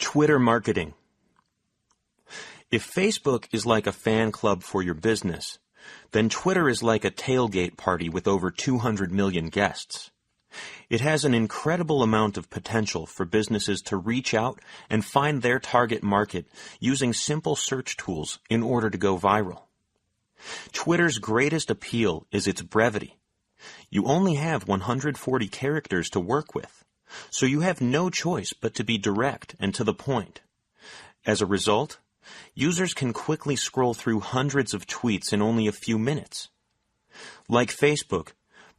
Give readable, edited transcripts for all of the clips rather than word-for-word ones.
Twitter marketing. If Facebook is like a fan club for your business, then Twitter is like a tailgate party with over 200 million guests. It has an incredible amount of potential for businesses to reach out and find their target market using simple search tools in order to go viral. Twitter's greatest appeal is its brevity. You only have 140 characters to work with, so you have no choice but to be direct and to the point. As a result, users can quickly scroll through hundreds of tweets in only a few minutes. Like Facebook,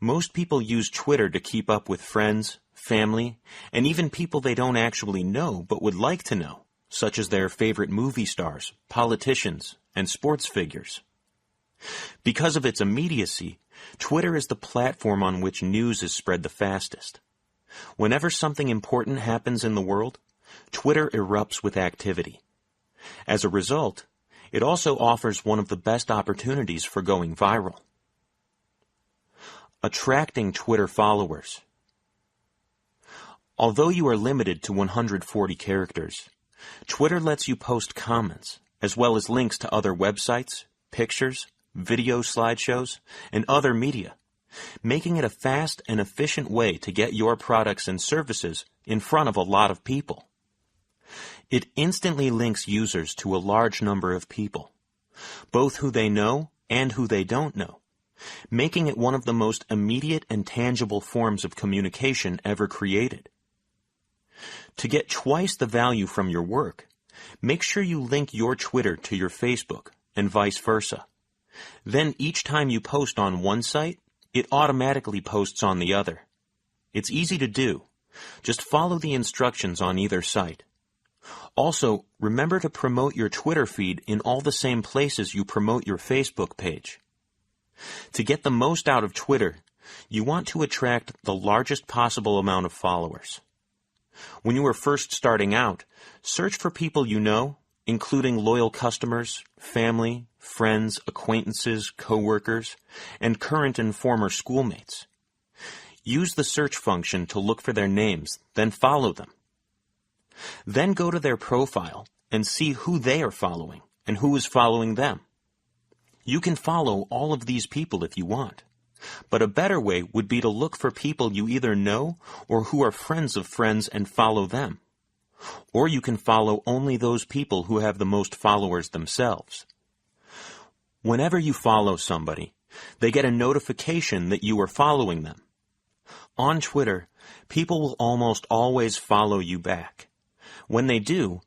most people use Twitter to keep up with friends, family, and even people they don't actually know but would like to know, such as their favorite movie stars, politicians, and sports figures. Because of its immediacy, Twitter is the platform on which news is spread the fastest. Whenever something important happens in the world, Twitter erupts with activity. As a result, it also offers one of the best opportunities for going viral. Attracting Twitter followers. Although you are limited to 140 characters, Twitter lets you post comments, as well as links to other websites, pictures, video slideshows, and other media, making it a fast and efficient way to get your products and services in front of a lot of people. It instantly links users to a large number of people, both who they know and who they don't know, making it one of the most immediate and tangible forms of communication ever created. To get twice the value from your work, make sure you link your Twitter to your Facebook and vice versa. Then each time you post on one site, it automatically posts on the other. It's easy to do. Just follow the instructions on either site. Also, remember to promote your Twitter feed in all the same places you promote your Facebook page. To get the most out of Twitter, you want to attract the largest possible amount of followers. When you are first starting out, search for people you know, including loyal customers, family, friends, acquaintances, coworkers, and current and former schoolmates. Use the search function to look for their names, then follow them. Then go to their profile and see who they are following and who is following them. You can follow all of these people if you want, but a better way would be to look for people you either know or who are friends of friends and follow them. Or you can follow only those people who have the most followers themselves. Whenever you follow somebody, they get a notification that you are following them. On Twitter, people will almost always follow you back. When they do,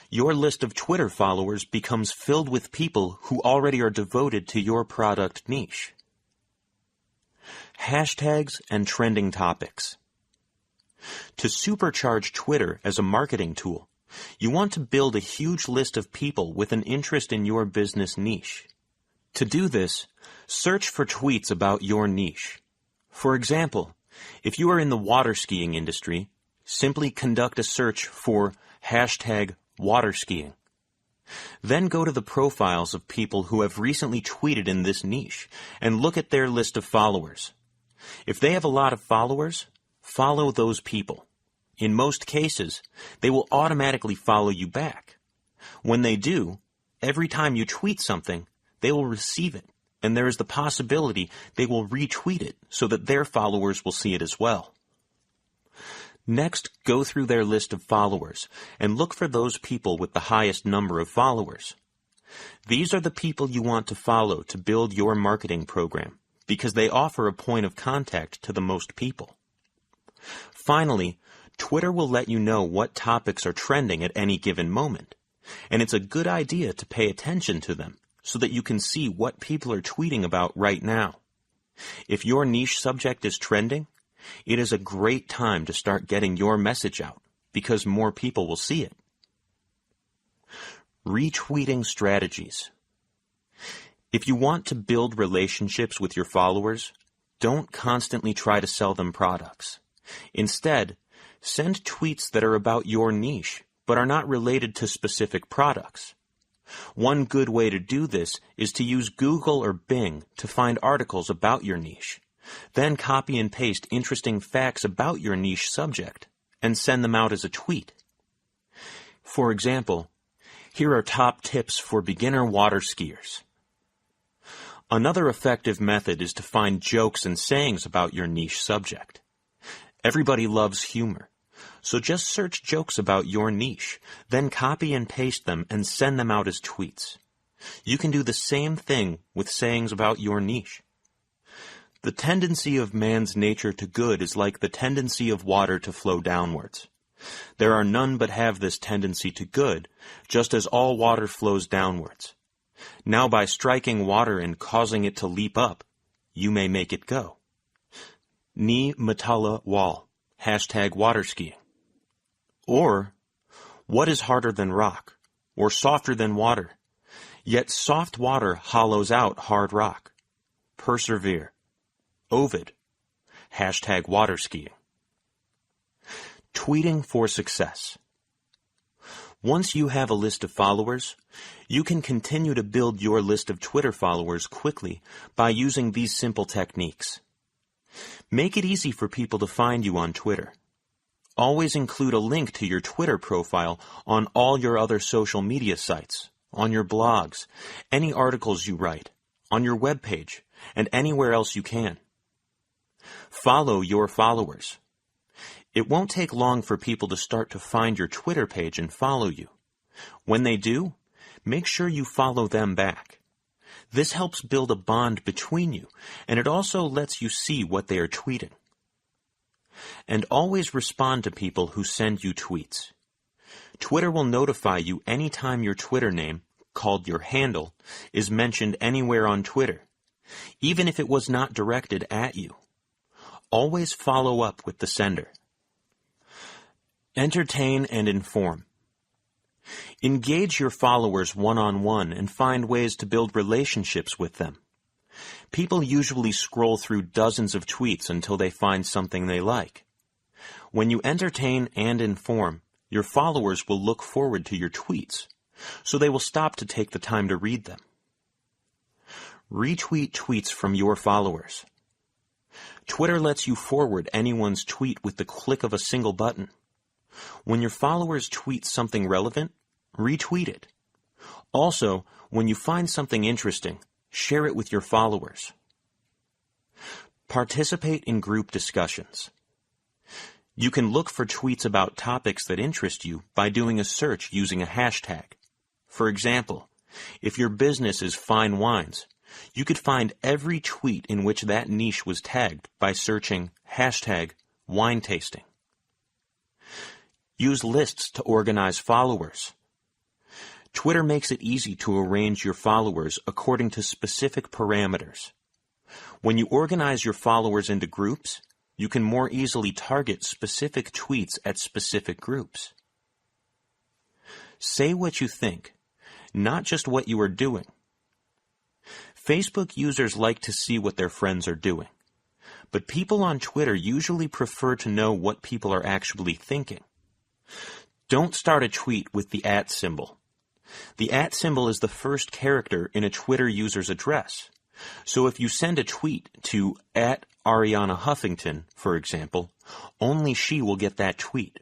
your list of Twitter followers becomes filled with people who already are devoted to your product niche. Hashtags and trending topics. To supercharge Twitter as a marketing tool, you want to build a huge list of people with an interest in your business niche. To do this, search for tweets about your niche. For example, if you are in the water skiing industry, simply conduct a search for hashtag water skiing. Then go to the profiles of people who have recently tweeted in this niche and look at their list of followers. If they have a lot of followers, follow those people. In most cases, they will automatically follow you back. When they do, every time you tweet something, they will receive it, and there is the possibility they will retweet it so that their followers will see it as well. Next, go through their list of followers and look for those people with the highest number of followers. These are the people you want to follow to build your marketing program because they offer a point of contact to the most people. Finally, Twitter will let you know what topics are trending at any given moment, and it's a good idea to pay attention to them so that you can see what people are tweeting about right now. If your niche subject is trending, it is a great time to start getting your message out because more people will see it. Retweeting strategies. If you want to build relationships with your followers, don't constantly try to sell them products. Instead, send tweets that are about your niche, but are not related to specific products. One good way to do this is to use Google or Bing to find articles about your niche. Then copy and paste interesting facts about your niche subject and send them out as a tweet. For example, here are top tips for beginner water skiers. Another effective method is to find jokes and sayings about your niche subject. Everybody loves humor, so just search jokes about your niche, then copy and paste them and send them out as tweets. You can do the same thing with sayings about your niche. The tendency of man's nature to good is like the tendency of water to flow downwards. There are none but have this tendency to good, just as all water flows downwards. Now by striking water and causing it to leap up, you may make it go. Ni Matala Wall, #waterskiing. Or, what is harder than rock, or softer than water? Yet soft water hollows out hard rock. Persevere. Ovid, #waterskiing. Tweeting for success. Once you have a list of followers, you can continue to build your list of Twitter followers quickly by using these simple techniques. Make it easy for people to find you on Twitter. Always include a link to your Twitter profile on all your other social media sites, on your blogs, any articles you write, on your webpage, and anywhere else you can. Follow your followers. It won't take long for people to start to find your Twitter page and follow you. When they do, make sure you follow them back. This helps build a bond between you, and it also lets you see what they are tweeting. And always respond to people who send you tweets. Twitter will notify you anytime your Twitter name, called your handle, is mentioned anywhere on Twitter, even if it was not directed at you. Always follow up with the sender. Entertain and inform. Engage your followers one-on-one and find ways to build relationships with them. People usually scroll through dozens of tweets until they find something they like. When you entertain and inform, your followers will look forward to your tweets, so they will stop to take the time to read them. Retweet tweets from your followers. Twitter lets you forward anyone's tweet with the click of a single button. When your followers tweet something relevant, retweet it. Also, when you find something interesting, share it with your followers. Participate in group discussions. You can look for tweets about topics that interest you by doing a search using a hashtag. For example, if your business is fine wines, you could find every tweet in which that niche was tagged by searching #winetasting. Use lists to organize followers. Twitter makes it easy to arrange your followers according to specific parameters. When you organize your followers into groups, you can more easily target specific tweets at specific groups. Say what you think, not just what you are doing. Facebook users like to see what their friends are doing, but people on Twitter usually prefer to know what people are actually thinking. Don't start a tweet with the @ symbol. The @ symbol is the first character in a Twitter user's address. So if you send a tweet to @Ariana Huffington, for example, only she will get that tweet.